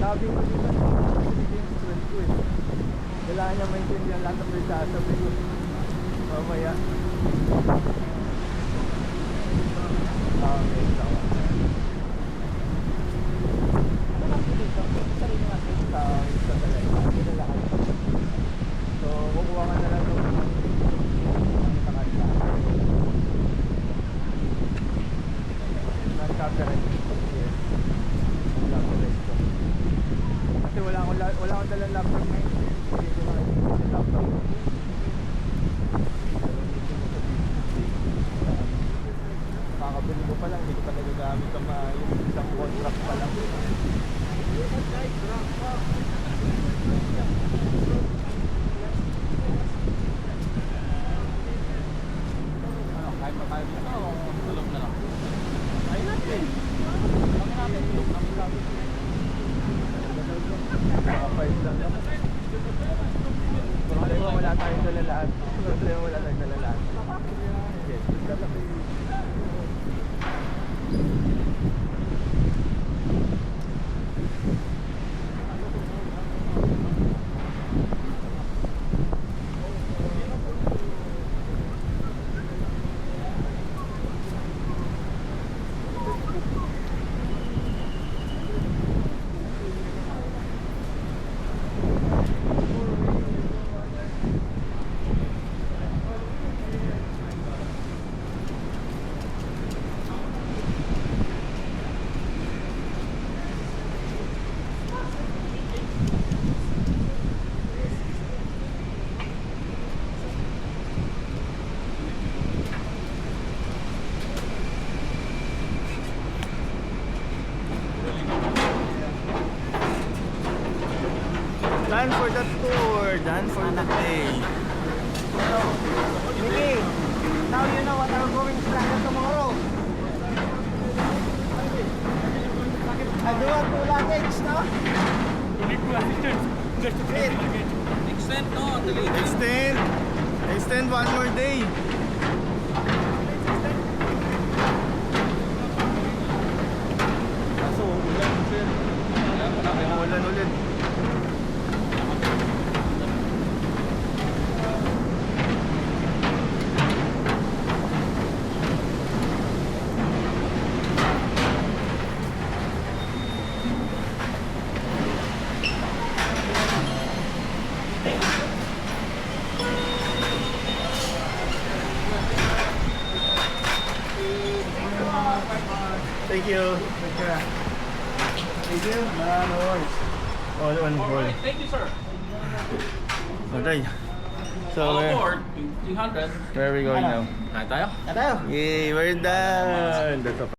Sabi ko dito, hindi yung friend ko eh. Kailangan niya maintindihan lahat ng sasabi ko. Mamaya. Okay, sawa. Ano kasi dito? Sarili natin sa talay. So, kukuha ka na lang ng nakakita. Nag-copyright. Yes. Copyright ko. Kasi wala akong dalang laptop ngayon. Hindi ko nakikita yung laptop. Kakabili ko pa lang, hindi ko pa nagagamit ang yung isang contract pa lang. Ano, kahit pa tayo na? Oo, tulog na lang. Ayun natin. Kami natin, tulog na lang. Naka-5 lang. Problema wala tayong dalalaan. Problema wala tayong dalalaan. Yes, basta lang kayo. Done for the tour, done for the day. So, Mickey, now you know what our going to plan tomorrow. I do want to luggage, no? You need to assistance. Just to Wait. extend, no? Extend one more day. Kaso, ulan sir. Ulan ulit. Thank you. Thank you. No worries. All on board. Alright, thank you, sir. Alright. So All aboard. 300. where are we going now? Kain tayo? Yay, we're done. That's a